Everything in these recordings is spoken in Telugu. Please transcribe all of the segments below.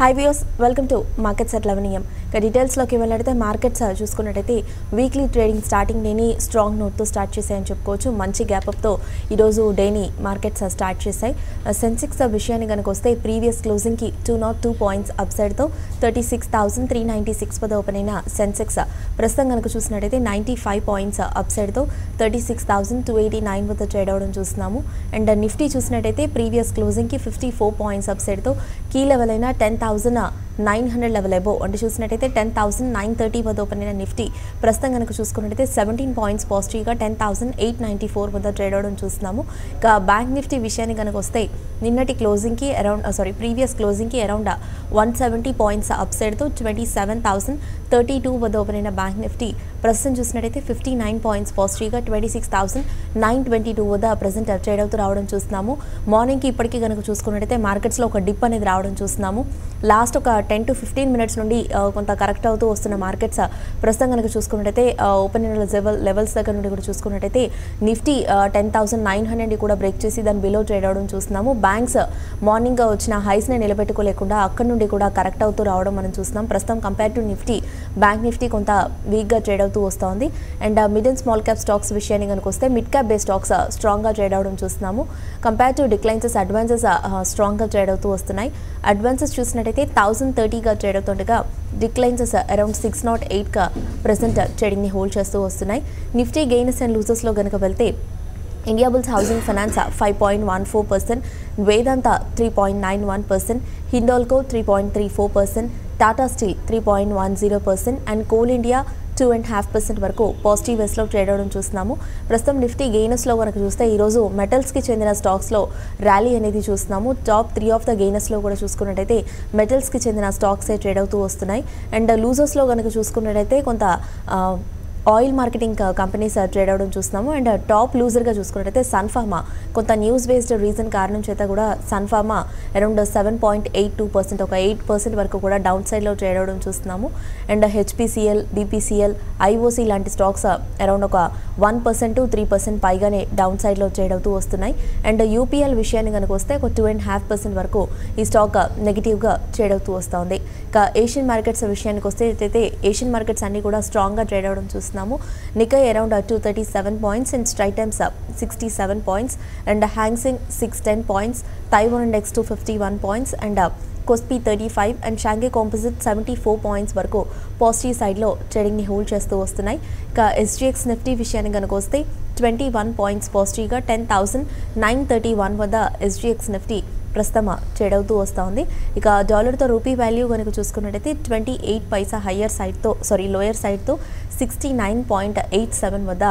High viewers welcome to markets at 11 AM. డీటెయిల్స్లోకి వెళ్ళితే మార్కెట్స్ చూసుకున్నట్టయితే వీక్లీ ట్రేడింగ్ స్టార్టింగ్ డేని స్ట్రాంగ్ నోట్తో స్టార్ట్ చేశాయని చెప్పుకోవచ్చు. మంచి గ్యాప్అప్తో ఈరోజు డేని మార్కెట్స్ స్టార్ట్ చేశాయి. సెన్సెక్స్ విషయాన్ని కనుక వస్తే ప్రీవియస్ క్లోజింగ్కి 202 పాయింట్స్ అప్సైడ్తో 36,396 వద్ద ఓపెన్ అయిన సెన్సెక్స్ ప్రస్తుతం కనుక చూసినట్టయితే 95 పాయింట్స్ అప్సైడ్తో 36,289 వద్ద ట్రేడ్ అవడం చూస్తున్నాము. అండ్ నిఫ్టీ చూసినట్టయితే ప్రీవియస్ క్లోజింగ్కి 54 పాయింట్స్ అప్సైడ్తో కీ లెవెల్ అయిన 10,900 లెవెల్ అబో అంటే చూసినట్టయితే 10,930 వద్ద ఓపెన్ అయిన నిఫ్టీ ప్రస్తుతం కనుక చూసుకున్నట్టయితే 17 పాయింట్స్ పాజిటివ్గా 10,894 వద్ద ట్రేడ్ అవడం చూస్తున్నాము. ఇక బ్యాంక్ నిఫ్టీ విషయాన్ని కనుక వస్తే నిన్నటి క్లోజింగ్కి ప్రీవియస్ క్లోజింగ్కి అరౌండ్ 170 పాయింట్స్ అప్సైడ్తో 27,032 వద్ద ఓపెన్ అయిన బ్యాంక్ నిఫ్టీ ప్రస్తుతం చూసినట్టయితే 59 పాయింట్స్ పాజిటివ్గా 26,922 వద్ద ప్రజెంట్ ట్రేడ్ అవుతూ రావడం చూస్తున్నాము. మార్నింగ్కి ఇప్పటికీ కనుక చూసుకున్నట్టయితే మార్కెట్స్లో ఒక డిప్ అనేది రావడం చూస్తున్నాము. లాస్ట్ ఒక 10 to 15 మినిట్స్ నుండి కొంత కరెక్ట్ అవుతూ వస్తున్న మార్కెట్స్ ప్రస్తుతం కనుక చూసుకున్నట్టయితే ఓపెన్ లెవెల్స్ దగ్గర నుండి కూడా చూసుకున్నట్టయితే నిఫ్టీ 10,900 కూడా బ్రేక్ చేసి దాని బిలో ట్రేడ్ అవడం చూస్తున్నాము. బ్యాంక్స్ మార్నింగ్ వచ్చిన హైస్ని నిలబెట్టుకోలేకుండా అక్కడ నుండి కూడా కరెక్ట్ అవుతూ రావడం మనం చూస్తున్నాం. ప్రస్తుతం compare to Nifty Bank Nifty కొంత వీక్గా ట్రేడ్ అవుతూ వస్తుంది. And mid and small cap stocks విషయాన్ని కనుక వస్తే మిడ్ క్యాప్ బేస్ స్టాక్స్ స్ట్రాంగ్గా ట్రేడ్ అవడం చూస్తున్నాము. కంపేర్ టు డిక్లైన్సెస్ అడ్వాన్సెస్ స్ట్రాంగ్గా ట్రేడ్ అవుతూ వస్తున్నాయి. అడ్వాన్సెస్ చూసినట్టయితే 1,030గా ట్రేడ్ అవుతుండగా డిక్లైన్సెస్ అరౌండ్ 608గా ప్రెసెంట్ ట్రేడింగ్ని హోల్డ్ చేస్తూ వస్తున్నాయి. నిఫ్టీ గెయినర్స్ అండ్ లూజర్స్లో కనుక వెళ్తే Indiabulls Housing Finance 5.14%, Vedanta 3.91%, Hindalco 3.34%, Tata Steel 3.10% and coal India 2.5% వరకు పాజిటివ్ వేస్లో ట్రేడ్ అవడం చూస్తున్నాము. ప్రస్తుతం నిఫ్టీ గెయినర్స్లో కనుక చూస్తే ఈరోజు మెటల్స్కి చెందిన స్టాక్స్లో ర్యాలీ అనేది చూస్తున్నాము. టాప్ 3 ఆఫ్ ద గెయినర్స్లో కూడా చూసుకున్నట్టయితే మెటల్స్కి చెందిన స్టాక్సే ట్రేడ్ అవుతూ వస్తున్నాయి. అండ్ లూజర్స్లో కనుక చూసుకున్నట్టయితే కొంత ఆయిల్ మార్కెటింగ్ కంపెనీస్ ట్రేడ్ అవడం చూస్తున్నాము. అండ్ టాప్ లూజర్గా చూసుకున్నట్టయితే సన్ఫార్మా కొంత న్యూస్ బేస్డ్ రీజన్ కారణం చేత కూడా సన్ఫార్మా అరౌండ్ 7.82% ఒక 8% వరకు కూడా డౌన్ సైడ్లో ట్రేడ్ అవడం చూస్తున్నాము. అండ్ హెచ్పిసిఎల్, బీపీసీఎల్, ఐఓసీ లాంటి స్టాక్స్ అరౌండ్ ఒక 1% to 3% పైగానే డౌన్ సైడ్లో ట్రేడ్ అవుతూ వస్తున్నాయి. అండ్ యూపీఎల్ విషయాన్ని కనుక వస్తే ఒక 2.5% వరకు ఈ స్టాక్ నెగిటివ్గా ట్రేడ్ అవుతూ వస్తుంది. ఇక ఏషియన్ మార్కెట్స్ విషయానికి వస్తే అయితే ఏషియన్ మార్కెట్స్ అన్ని కూడా స్ట్రాంగ్గా ట్రేడ్ అవడం చూస్తున్నాము. నికై around 237 points and straight times 67 points and Hang Seng 610 points, Taiwan index 251 points and KOSPI 35 and Shanghai composite 74 points వరకు పాజిటివ్ సైడ్లో ట్రేడింగ్ని హోల్డ్ చేస్తూ వస్తున్నాయి. ఇక ఎస్జీఎక్స్ నిఫ్టీ విషయాన్ని కనుక వస్తే 21 పాయింట్స్ పాజిటివ్గా 10,931 వద్ద ఎస్జీఎక్స్ నిఫ్టీ ప్రస్తుతం ట్రేడ్ అవుతూ వస్తుంది. ఇక డాలర్తో రూపీ వాల్యూ కనుక చూసుకున్నట్టయితే 28 పైసా లోయర్ సైడ్తో 69.87 వద్ద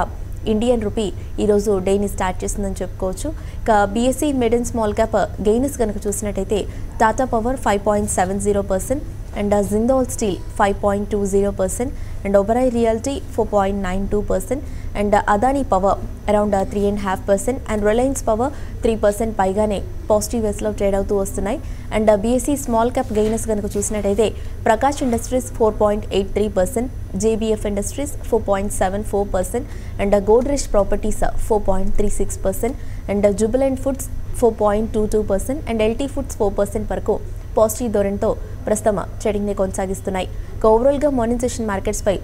ఇండియన్ రూపీ ఈరోజు డేని స్టార్ట్ చేస్తుందని చెప్పుకోవచ్చు. ఇక BSE mid and small cap gainers కనుక చూసినట్టయితే Tata Power 5.70% and Jindal Steel 5.20% and Oberoi Realty 4.92% and Adani Power around 3.5% and Reliance Power 3% పైగానే పాజిటివ్ వేస్లో ట్రేడ్ అవుతూ వస్తున్నాయి. And BSE small cap gainers కనుక చూసినట్టయితే Prakash Industries 4.83%, JBF Industries 4.74% and Godrej Properties 4.36% and Jubilant Foods 4.22% and LT Foods 4% వరకు పాజిటివ్ ధోరణితో ప్రస్తుతం ట్రేడింగ్ని కొనసాగిస్తున్నాయి. ఓవరాల్గా మార్నింగ్ సెషన్ మార్కెట్స్పై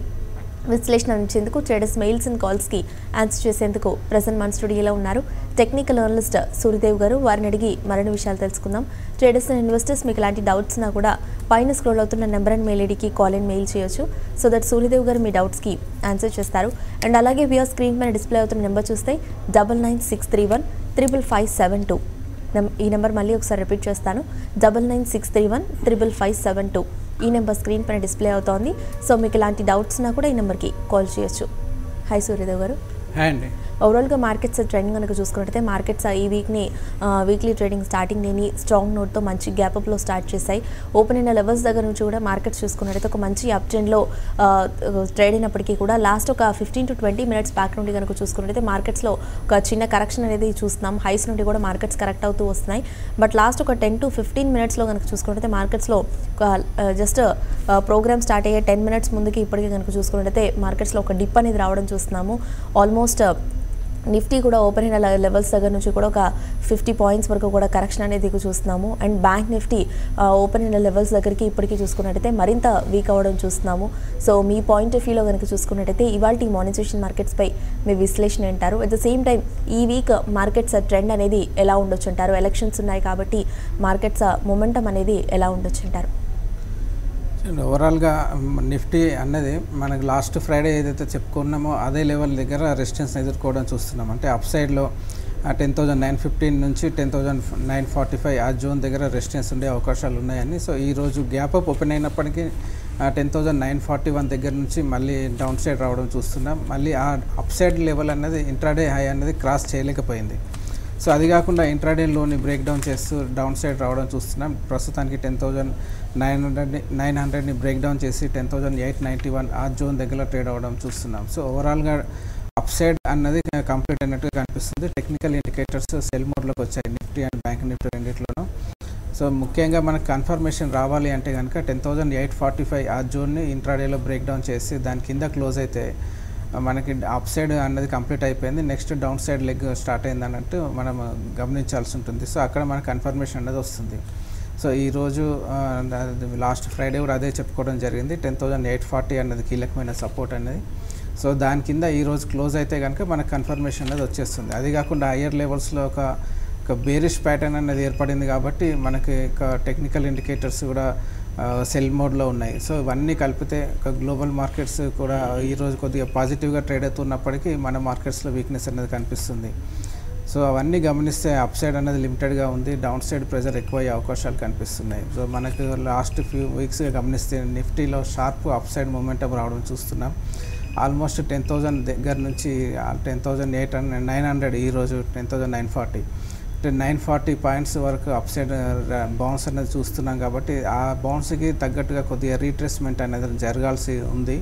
విశ్లేషణ అందించేందుకు ట్రేడర్స్ మెయిల్స్ అండ్ కాల్స్కి ఆన్సర్ చేసేందుకు ప్రజెంట్ మన స్టూడియోలో ఉన్నారు టెక్నికల్ అనలిస్ట్ సూర్యదేవ్ గారు. వారిని అడిగి మరిన్ని విషయాలు తెలుసుకుందాం. ట్రేడర్స్ అండ్ ఇన్వెస్టర్స్ మీకు ఎలాంటి డౌట్స్ ఉన్నా కూడా పైన స్క్రోల్ అవుతున్న నెంబర్ అండ్ మెయిల్ ఐడికి కాల్ అండ్ మెయిల్ చేయొచ్చు. సో దట్ సూర్యదేవ్ గారు మీ డౌట్స్కి ఆన్సర్ చేస్తారు. అండ్ అలాగే వ్యూయర్ స్క్రీన్ పైన డిస్ప్లే అవుతున్న నెంబర్ చూస్తే 9963 55572. ఈ నెంబర్ మళ్ళీ ఒకసారి రిపీట్ చేస్తాను, 9963 55572. ఈ నెంబర్ స్క్రీన్ పైన డిస్ప్లే అవుతోంది. సో మీకు ఇలాంటి డౌట్స్ ఉన్నా కూడా ఈ నెంబర్కి కాల్ చేయొచ్చు. హాయ్ సూర్యదేవ్ గారు. అండి ఓవరాల్గా మార్కెట్స్ ట్రెండింగ్ కనుక చూసుకున్నట్టయితే మార్కెట్స్ ఈ వీక్లీ ట్రేడింగ్ స్టార్టింగ్ డేని స్ట్రాంగ్ నోట్తో మంచి గ్యాప్అప్లో స్టార్ట్ చేశాయి. ఓపెన్ అయిన లెవెల్స్ దగ్గర నుంచి కూడా మార్కెట్స్ చూసుకున్నట్టయితే ఒక మంచి అప్ ట్రెండ్లో ట్రేడ్ అయినప్పటికీ కూడా లాస్ట్ ఒక 15 to 20 మినిట్స్ బ్యాక్ నుండి కనుక చూసుకున్నట్టయితే మార్కెట్స్లో ఒక చిన్న కరెక్షన్ అనేది చూస్తున్నాం. హైస్ నుండి కూడా మార్కెట్స్ కరెక్ట్ అవుతూ వస్తున్నాయి. బట్ లాస్ట్ ఒక 10 to 15 మినిట్స్లో కనుక చూసుకున్నట్టయితే మార్కెట్స్లో జస్ట్ ప్రోగ్రామ్ స్టార్ట్ అయ్యే 10 మినిట్స్ ముందుకి ఇప్పటికీ కనుక చూసుకున్నట్టయితే మార్కెట్స్లో ఒక డిప్ అనేది రావడం చూస్తున్నాము. ఆల్మోస్ట్ నిఫ్టీ కూడా ఓపెన్ అయిన లెవెల్స్ దగ్గర నుంచి కూడా ఒక 50 పాయింట్స్ వరకు కూడా కరెక్షన్ అనేది చూస్తున్నాము. అండ్ బ్యాంక్ నిఫ్టీ ఓపెన్ అయిన లెవెల్స్ దగ్గరికి ఇప్పటికీ చూసుకున్నట్టయితే మరింత వీక్ అవ్వడం చూస్తున్నాము. సో మీ పాయింట్ ఆఫ్ వ్యూలో కనుక చూసుకున్నట్టయితే ఇవాళ మానిటైజేషన్ మార్కెట్స్పై మీ విశ్లేషణ అంటారు. అట్ ద సేమ్ టైం ఈ వీక్ మార్కెట్స్ ట్రెండ్ అనేది ఎలా ఉండొచ్చు అంటారు? ఎలక్షన్స్ ఉన్నాయి కాబట్టి మార్కెట్స్ మొమెంటం అనేది ఎలా ఉండొచ్చు అంటారు? ఓవరాల్గా నిఫ్టీ అన్నది మనకు లాస్ట్ ఫ్రైడే ఏదైతే చెప్పుకున్నామో అదే లెవెల్ దగ్గర రెసిస్టెన్స్ ఎదుర్కోవడం చూస్తున్నాం. అంటే అప్ సైడ్లో 10,915 నుంచి 10,945 ఆ జోన్ దగ్గర రెసిస్టెన్స్ ఉండే అవకాశాలు ఉన్నాయని. సో ఈరోజు గ్యాప్ అప్ ఓపెన్ అయినప్పటికీ 10,941 దగ్గర నుంచి మళ్ళీ డౌన్ సైడ్ రావడం చూస్తున్నాం. మళ్ళీ ఆ అప్ సైడ్ లెవెల్ అన్నది ఇంట్రాడే హై అనేది క్రాస్ చేయలేకపోయింది. సో అది కాకుండా ఇంట్రాడే లోని బ్రేక్ డౌన్ చేస్తూ డౌన్ సైడ్ రావడం చూస్తున్నాం. ప్రస్తుతానికి 10,900ని బ్రేక్ డౌన్ చేసి 10,891 ఆ జోన్ దగ్గర ట్రేడ్ అవ్వడం చూస్తున్నాం. సో ఓవరాల్గా అప్ సైడ్ అన్నది కంప్లీట్ అయినట్టుగా కనిపిస్తుంది. టెక్నికల్ ఇండికేటర్స్ సెల్ మోడ్లోకి వచ్చాయి నిఫ్టీ అండ్ బ్యాంక్ నిఫ్టీ రెండింటిలోనూ. సో ముఖ్యంగా మనకు కన్ఫర్మేషన్ రావాలి అంటే కనుక 10,845 ఆ జోన్ని ఇంట్రాడేలో బ్రేక్ డౌన్ చేసి దాని కింద క్లోజ్ అయితే మనకి అప్ సైడ్ అన్నది కంప్లీట్ అయిపోయింది. Next down side leg start అయింది అన్నట్టు మనం గమనించాల్సి ఉంటుంది. సో అక్కడ మనకు కన్ఫర్మేషన్ అనేది వస్తుంది. సో ఈరోజు లాస్ట్ ఫ్రైడే కూడా అదే చెప్పుకోవడం జరిగింది. 10,840 అన్నది కీలకమైన సపోర్ట్ అనేది. సో దాని కింద ఈరోజు క్లోజ్ అయితే కనుక మనకు కన్ఫర్మేషన్ అనేది వచ్చేస్తుంది. అది కాకుండా హయ్యర్ లెవెల్స్లో ఒక బేరిష్ ప్యాటర్న్ అనేది ఏర్పడింది కాబట్టి మనకి టెక్నికల్ ఇండికేటర్స్ కూడా సెల్ మోడ్లో ఉన్నాయి. సో ఇవన్నీ కలిపితే గ్లోబల్ మార్కెట్స్ కూడా ఈరోజు కొద్దిగా పాజిటివ్గా ట్రేడ్ అవుతున్నప్పటికీ మన మార్కెట్స్లో వీక్నెస్ అనేది కనిపిస్తుంది. సో అవన్నీ గమనిస్తే అప్ సైడ్ అనేది లిమిటెడ్గా ఉంది, డౌన్ సైడ్ ప్రెజర్ ఎక్కువ అయ్యే అవకాశాలు కనిపిస్తున్నాయి. సో మనకు లాస్ట్ ఫ్యూ వీక్స్గా గమనిస్తే నిఫ్టీలో షార్ప్ అప్ సైడ్ మూమెంటం రావడం చూస్తున్నాం. ఆల్మోస్ట్ 10,000 దగ్గర నుంచి 10,900 ఈరోజు 10,940 940 పాయింట్స్ వరకు అప్ సైడ్ బౌన్స్ అనేది చూస్తున్నాం. కాబట్టి ఆ బౌన్స్కి తగ్గట్టుగా కొద్దిగా రీట్రేస్మెంట్ అనేది జరగాల్సి ఉంది.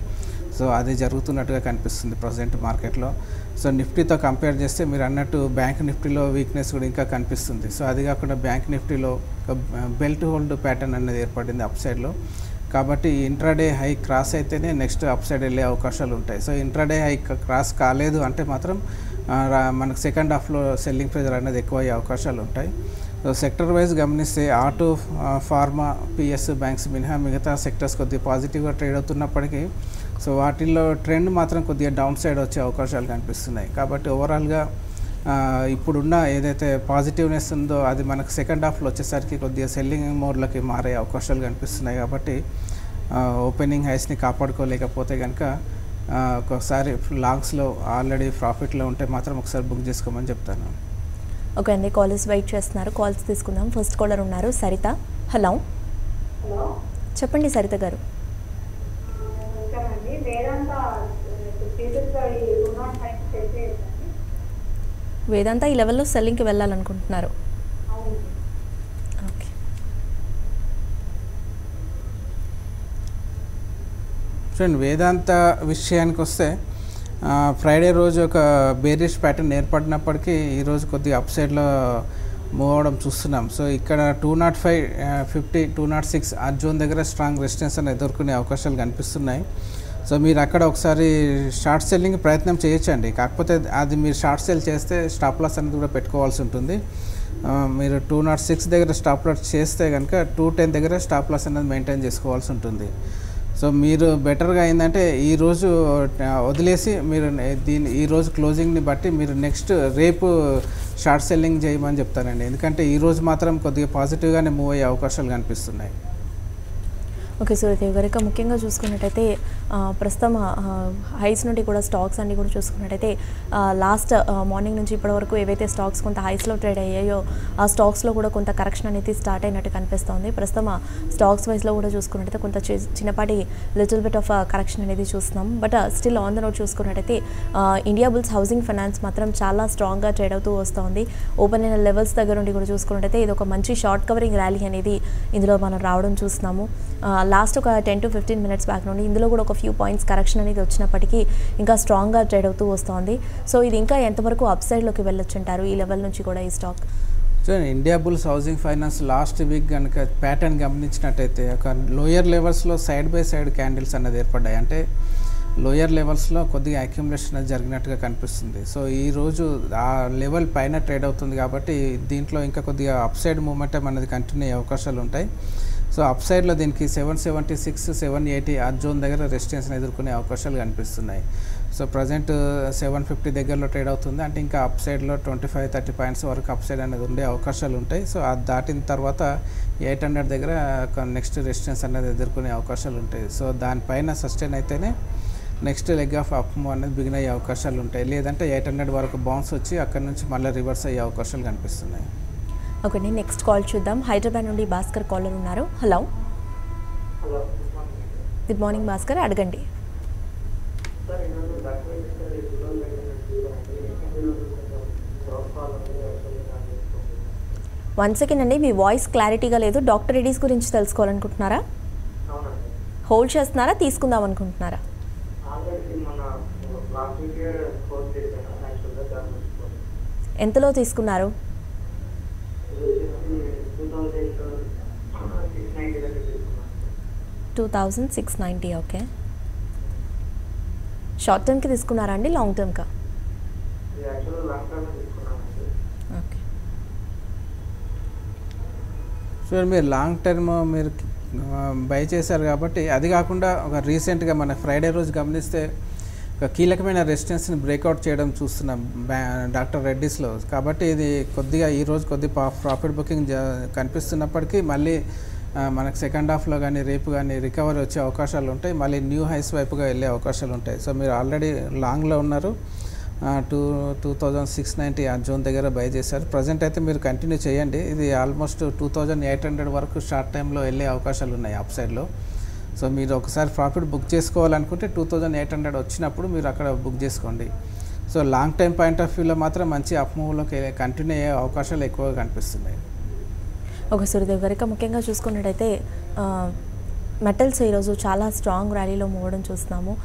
సో అది జరుగుతున్నట్టుగా కనిపిస్తుంది ప్రజెంట్ మార్కెట్లో. సో నిఫ్టీతో కంపేర్ చేస్తే మీరు అన్నట్టు బ్యాంక్ నిఫ్టీలో వీక్నెస్ కూడా ఇంకా కనిపిస్తుంది. సో అది కాకుండా బ్యాంక్ నిఫ్టీలో బెల్ట్ హోల్డ్ ప్యాటర్న్ అనేది ఏర్పడింది అప్ సైడ్లో. కాబట్టి ఇంట్రాడే హై క్రాస్ అయితేనే నెక్స్ట్ అప్ సైడ్ వెళ్ళే అవకాశాలు ఉంటాయి. సో ఇంట్రాడే హై క్రాస్ కాలేదు అంటే మాత్రం మనకు సెకండ్ హాఫ్లో సెల్లింగ్ ప్రెజర్ అనేది ఎక్కువ అయ్యే అవకాశాలు ఉంటాయి. సో సెక్టర్ వైజ్ గమనిస్తే ఆటో, ఫార్మా, పిఎస్ బ్యాంక్స్ మినహా మిగతా సెక్టర్స్ కొద్దిగా పాజిటివ్గా ట్రేడ్ అవుతున్నప్పటికీ సో వాటిల్లో ట్రెండ్ మాత్రం కొద్దిగా డౌన్ సైడ్ వచ్చే అవకాశాలు కనిపిస్తున్నాయి. కాబట్టి ఓవరాల్గా ఇప్పుడున్న ఏదైతే పాజిటివ్నెస్ ఉందో అది మనకు సెకండ్ హాఫ్లో వచ్చేసరికి కొద్దిగా సెల్లింగ్ మోడ్లకి మారే అవకాశాలు కనిపిస్తున్నాయి. కాబట్టి ఓపెనింగ్ హైస్ని కాపాడుకోలేకపోతే కనుక ఒకసారి లాంగ్స్లో ఆల్రెడీ ప్రాఫిట్లో ఉంటే మాత్రం ఒకసారి బుక్ చేసుకోమని చెప్తాను. ఓకే అండి, కాలర్స్ వెయిట్ చేస్తున్నారు, కాల్స్ తీసుకుందాం. ఫస్ట్ కాలర్ ఉన్నారు సరిత. హలో చెప్పండి సరిత గారు. వేదాంత ఈ లెవెల్లో సెల్లింగ్కి వెళ్ళాలనుకుంటున్నారు. ఓకే, చూడండి వేదాంత విషయానికి వస్తే ఫ్రైడే రోజు ఒక బేరిష్ ప్యాటర్న్ ఏర్పడినప్పటికీ ఈరోజు కొద్దిగా అప్ సైడ్లో మూవ్ అవడం చూస్తున్నాం. సో ఇక్కడ 205, 50, 206 ఆ జోన్ దగ్గర స్ట్రాంగ్ రెసిస్టెన్స్ అని ఎదుర్కొనే అవకాశాలు కనిపిస్తున్నాయి. సో మీరు అక్కడ ఒకసారి షార్ట్ సెల్లింగ్ ప్రయత్నం చేయొచ్చండి. కాకపోతే అది మీరు షార్ట్ సెల్ చేస్తే స్టాప్ లాస్ అనేది కూడా పెట్టుకోవాల్సి ఉంటుంది. మీరు 206 దగ్గర స్టాప్ లాస్ చేస్తే కనుక 210 దగ్గర స్టాప్ లాస్ అనేది మెయింటైన్ చేసుకోవాల్సి ఉంటుంది. సో మీరు బెటర్గా ఏంటంటే ఈరోజు వదిలేసి మీరు ఈరోజు క్లోజింగ్ని బట్టి మీరు నెక్స్ట్ రేపు షార్ట్ సెల్లింగ్ చేయమని చెప్తానండి. ఎందుకంటే ఈరోజు మాత్రం కొద్దిగా పాజిటివ్గానే మూవ్ అయ్యే అవకాశాలు కనిపిస్తున్నాయి. ఓకే సూర్యదేవ్ గారు, ఇక ముఖ్యంగా చూసుకున్నట్టయితే ప్రస్తుతం హైస్ నుండి కూడా స్టాక్స్ అన్ని కూడా చూసుకున్నట్టయితే లాస్ట్ మార్నింగ్ నుంచి ఇప్పటి వరకు ఏవైతే స్టాక్స్ కొంత హైస్లో ట్రేడ్ అయ్యాయో ఆ స్టాక్స్లో కూడా కొంత కరెక్షన్ అనేది స్టార్ట్ అయినట్టు కనిపిస్తుంది. ప్రస్తుతం స్టాక్స్ వైజ్లో కూడా చూసుకున్నట్టయితే కొంత చిన్నపాటి లిటిల్ బిట్ ఆఫ్ కరెక్షన్ అనేది చూస్తున్నాం. But still on the note చూసుకున్నట్టయితే ఇండియా బుల్స్ హౌసింగ్ ఫైనాన్స్ మాత్రం చాలా స్ట్రాంగ్గా ట్రేడ్ అవుతూ వస్తుంది. ఓపెన్ అయిన లెవెల్స్ దగ్గర నుండి కూడా చూసుకున్నట్టయితే ఇది ఒక మంచి షార్ట్ కవరింగ్ ర్యాలీ అనేది ఇందులో మనం రావడం చూస్తున్నాము. లాస్ట్ ఒక 10 to 15 minutes బ్యాక్ నుండి ఇందులో కూడా ఒక ఫ్యూ పాయింట్స్ కరెక్షన్ అనేది వచ్చినప్పటికీ ఇంకా స్ట్రాంగ్గా ట్రేడ్ అవుతూ వస్తుంది. సో ఇది ఇంకా ఎంతవరకు అప్ సైడ్లోకి వెళ్ళొచ్చు అంటారు ఈ లెవెల్ నుంచి కూడా ఈ stock? So India bulls housing finance last week కనుక ప్యాటర్న్ గమనించినట్టయితే ఒక లోయర్ లెవెల్స్లో సైడ్ బై సైడ్ క్యాండిల్స్ అన్నది ఏర్పడ్డాయి. అంటే లోయర్ లెవెల్స్లో కొద్దిగా అక్యుములేషన్ జరిగినట్టుగా కనిపిస్తుంది. సో ఈరోజు ఆ లెవెల్ పైన ట్రేడ్ అవుతుంది కాబట్టి దీంట్లో ఇంకా కొద్దిగా అప్సైడ్ మూమెంటం అనేది కంటిన్యూ అయ్యే అవకాశాలు ఉంటాయి. సో అప్సైడ్లో దీనికి 776, 780 ఆ జోన్ దగ్గర రెసిస్టెన్స్ని ఎదుర్కొనే అవకాశాలు కనిపిస్తున్నాయి. సో ప్రజెంట్ 750 దగ్గరలో ట్రేడ్ అవుతుంది, అంటే ఇంకా అప్సైడ్లో 25-30 పాయింట్స్ వరకు అప్సైడ్ అనేది ఉండే అవకాశాలు ఉంటాయి. సో అది దాటిన తర్వాత 800 దగ్గర నెక్స్ట్ రెసిస్టెన్స్ అనేది ఎదుర్కొనే అవకాశాలు ఉంటాయి. సో దానిపైన సస్టైన్ అయితేనే next leg of up move అనేది బిగిన్ అయ్యే అవకాశాలు ఉంటాయి. లేదంటే 800 వరకు బౌన్స్ వచ్చి అక్కడ నుంచి మళ్ళీ రివర్స్ అయ్యే అవకాశాలు కనిపిస్తున్నాయి. ఓకే, నెక్స్ట్ కాల్ చూద్దాం. హైదరాబాద్ నుండి భాస్కర్ కాలర్ ఉన్నారు. హలో, గుడ్ మార్నింగ్ భాస్కర్, అడగండి. వన్ సెకండ్ అండి, మీ వాయిస్ క్లారిటీగా లేదు. డాక్టర్ రెడ్డిస్ గురించి తెలుసుకోవాలనుకుంటున్నారా? హోల్డ్ చేస్తున్నారా, తీసుకుందాం అనుకుంటున్నారా? ఎంతలో తీసుకున్నారు? 2690. ఓకే, షార్ట్ టర్మ్కి తీసుకున్నారా అండి, లాంగ్ టర్మ్కా? ఓకే, సో మీరు లాంగ్ టర్మ్ మీరు బై చేశారు కాబట్టి, అది కాకుండా ఒక రీసెంట్గా మన ఫ్రైడే రోజు గమనిస్తే ఒక కీలకమైన రెసిస్టెన్స్ని బ్రేక్అవుట్ చేయడం చూస్తున్నాం డాక్టర్ రెడ్డిస్లో. కాబట్టి ఇది కొద్దిగా ఈరోజు కొద్దిగా ప్రాఫిట్ బుకింగ్ కనిపిస్తున్నప్పటికీ మళ్ళీ మనకు సెకండ్ హాఫ్లో కానీ రేపు కానీ రికవరీ వచ్చే అవకాశాలు ఉంటాయి, మళ్ళీ న్యూ హైస్ వైపుగా వెళ్ళే అవకాశాలు ఉంటాయి. సో మీరు ఆల్రెడీ లాంగ్లో ఉన్నారు, 2690 ఆ జోన్ దగ్గర బై చేశారు. ప్రజెంట్ అయితే మీరు కంటిన్యూ చేయండి. ఇది ఆల్మోస్ట్ 2800 వరకు షార్ట్ టైంలో వెళ్ళే అవకాశాలు ఉన్నాయి అప్ సైడ్లో. సో మీరు ఒకసారి ప్రాఫిట్ బుక్ చేసుకోవాలనుకుంటే 2800 వచ్చినప్పుడు మీరు అక్కడ బుక్ చేసుకోండి. So long time point of వ్యూలో మాత్రం మంచి అప్ మూవ్లోకి కంటిన్యూ అయ్యే అవకాశాలు ఎక్కువగా కనిపిస్తున్నాయి. ఒక సూర్యదేవ్ గారు, ముఖ్యంగా చూసుకున్నట్టయితే మెటల్స్ ఈరోజు చాలా స్ట్రాంగ్ ర్యాలీలో మూవడం చూస్తున్నాము.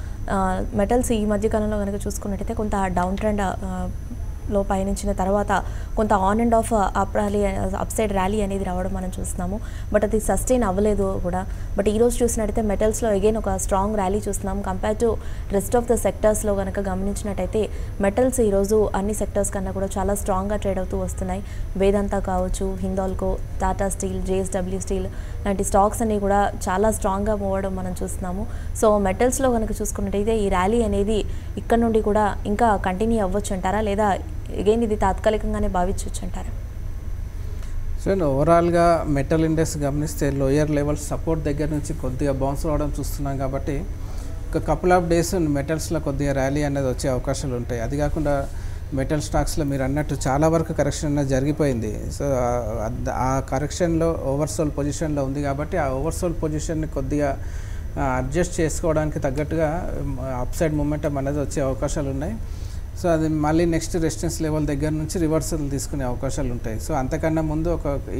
మెటల్స్ ఈ మధ్యకాలంలో కనుక చూసుకున్నట్టయితే కొంత డౌన్ ట్రెండ్ లో పయనించిన తర్వాత కొంత on and of up side rally అనేది రావడం మనం చూస్తున్నాము. బట్ అది సస్టైన్ అవ్వలేదు కూడా. బట్ ఈరోజు చూసినట్టయితే మెటల్స్లో అగైన్ ఒక స్ట్రాంగ్ ర్యాలీ చూస్తున్నాం. Compare to rest of the సెక్టర్స్లో కనుక గమనించినట్టయితే మెటల్స్ ఈరోజు అన్ని సెక్టర్స్ కన్నా కూడా చాలా స్ట్రాంగ్గా ట్రేడ్ అవుతూ వస్తున్నాయి. వేదాంత కావచ్చు, Hindalco, Tata steel, JSW steel లాంటి స్టాక్స్ అన్నీ కూడా చాలా స్ట్రాంగ్గా మూవ్ అవ్వడం మనం చూస్తున్నాము. సో మెటల్స్లో కనుక చూసుకున్నట్టయితే ఈ ర్యాలీ అనేది ఇక్కడ నుండి కూడా ఇంకా కంటిన్యూ అవ్వచ్చు అంటారా, లేదా అగైన్ ఇది తాత్కాలికంగానే భావించవచ్చు అంటారా? సో ఓవరాల్గా మెటల్ ఇండెక్స్ గమనిస్తే లోయర్ లెవెల్ సపోర్ట్ దగ్గర నుంచి కొద్దిగా బౌన్స్ రావడం చూస్తున్నాం. కాబట్టి ఒక కపుల్ ఆఫ్ డేస్ మెటల్స్లో కొద్దిగా ర్యాలీ అనేది వచ్చే అవకాశాలు ఉంటాయి. అది కాకుండా మెటల్ స్టాక్స్లో మీరు అన్నట్టు చాలా వరకు కరెక్షన్ అనేది జరిగిపోయింది. సో ఆ కరెక్షన్లో ఓవర్సోల్ పొజిషన్లో ఉంది కాబట్టి ఆ ఓవర్సోల్ పొజిషన్ని కొద్దిగా అడ్జస్ట్ చేసుకోవడానికి తగ్గట్టుగా అప్సైడ్ మూమెంటం అనేది వచ్చే అవకాశాలు ఉన్నాయి. సో అది మళ్ళీ నెక్స్ట్ రెసిస్టెన్స్ లెవెల్ దగ్గర నుంచి రివర్సల్ తీసుకునే అవకాశాలు ఉంటాయి. సో అంతకన్నా ముందు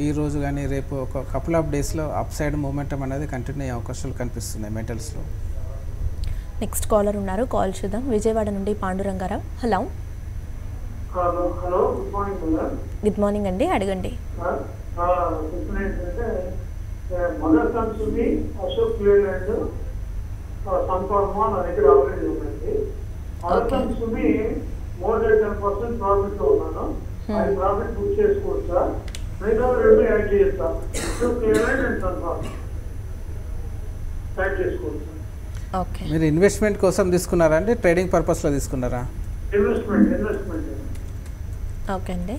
ఈ రోజు కానీ రేపు ఒక కపుల్ ఆఫ్ డేస్లో అప్ సైడ్ మూమెంటం అనేది కంటిన్యూ అయ్యే అవకాశాలు కనిపిస్తున్నాయి మెటల్స్లో. నెక్స్ట్ కాలర్ ఉన్నారు, కాల్ చూద్దాం. విజయవాడ నుండి పాండురంగారావు. హలో, గుడ్ మార్నింగ్ అండి, అడగండి. మోర్ దెన్ 10% ప్రాఫిట్ లో ఉన్నాను. అది ప్రాఫిట్ బుక్ చేసుకోవచ్చా? మిగతా రెండు యాడ్ చేస్తా. యాడ్ చేసుకోవచ్చు. ఓకే, మీరు ఇన్వెస్ట్మెంట్ కోసం తీసుకున్నారా అండి, ట్రేడింగ్ పర్పస్లో తీసుకున్నారా? ఇన్వెస్ట్మెంట్. ఓకే అండి.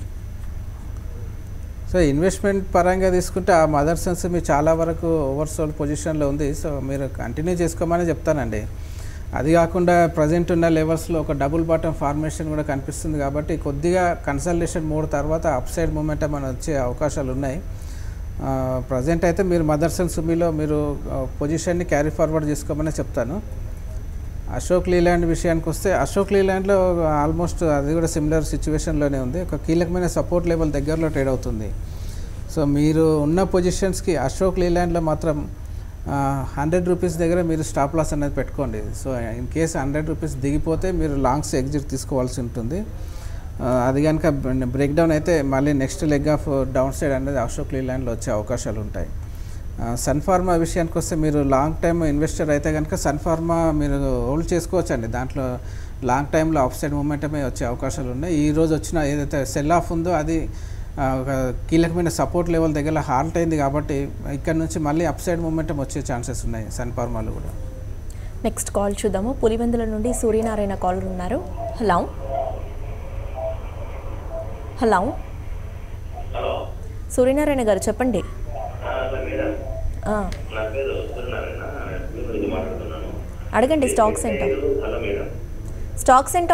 సో ఇన్వెస్ట్మెంట్ పరంగా తీసుకుంటే ఆ మదర్ సెన్స్ మీరు చాలా వరకు ఓవర్సోల్ పొజిషన్లో ఉంది. సో మీరు కంటిన్యూ చేసుకోమని చెప్తానండి. అది కాకుండా ప్రజెంట్ ఉన్న లెవెల్స్లో ఒక డబుల్ బాటమ్ ఫార్మేషన్ కూడా కనిపిస్తుంది. కాబట్టి కొద్దిగా కన్సల్టేషన్ మోడ్ తర్వాత అప్ సైడ్ మూమెంటం అని వచ్చే అవకాశాలు ఉన్నాయి. ప్రజెంట్ అయితే మీరు మదర్స్ అండ్ సుమీలో మీరు పొజిషన్ని క్యారీ ఫార్వర్డ్ చేసుకోమని చెప్తాను. అశోక్ లీలాండ్ విషయానికి వస్తే అశోక్ లీలాండ్లో ఆల్మోస్ట్ అది కూడా సిమిలర్ సిచ్యువేషన్లోనే ఉంది. ఒక కీలకమైన సపోర్ట్ లెవెల్ దగ్గరలో ట్రేడ్ అవుతుంది. సో మీరు ఉన్న పొజిషన్స్కి అశోక్ లీలాండ్లో మాత్రం 100 రూపీస్ దగ్గర మీరు స్టాప్ లాస్ అనేది పెట్టుకోండి. సో ఇన్ కేస్ 100 రూపీస్ దిగిపోతే మీరు లాంగ్స్ ఎగ్జిట్ తీసుకోవాల్సి ఉంటుంది. అది కనుక బ్రేక్ డౌన్ అయితే మళ్ళీ next leg of down side అనేది అశోక్ లీలాండ్లో వచ్చే అవకాశాలు ఉంటాయి. సన్ ఫార్మా విషయానికి వస్తే మీరు లాంగ్ టైమ్ ఇన్వెస్టర్ అయితే కనుక సన్ ఫార్మా మీరు హోల్డ్ చేసుకోవచ్చండి. దాంట్లో లాంగ్ టైంలో అప్ సైడ్ మూమెంటమే వచ్చే అవకాశాలు ఉన్నాయి. ఈ రోజు వచ్చిన ఏదైతే సెల్ ఆఫ్ ఉందో అది ఒక కీలకమైన సపోర్ట్ లెవెల్ దగ్గర హాల్ట్ అయింది కాబట్టి ఇక్కడ నుంచి మళ్ళీ అప్ సైడ్ మూమెంటం వచ్చే ఛాన్సెస్ ఉన్నాయి సన్ ఫార్మాలో కూడా. నెక్స్ట్ కాల్ చూద్దాము. పులివెందుల నుండి సూర్యనారాయణ కాలర్ ఉన్నారు. హలో హలో సూర్యనారాయణ గారు చెప్పండి. అడగండి స్టాక్స్ ఏంటో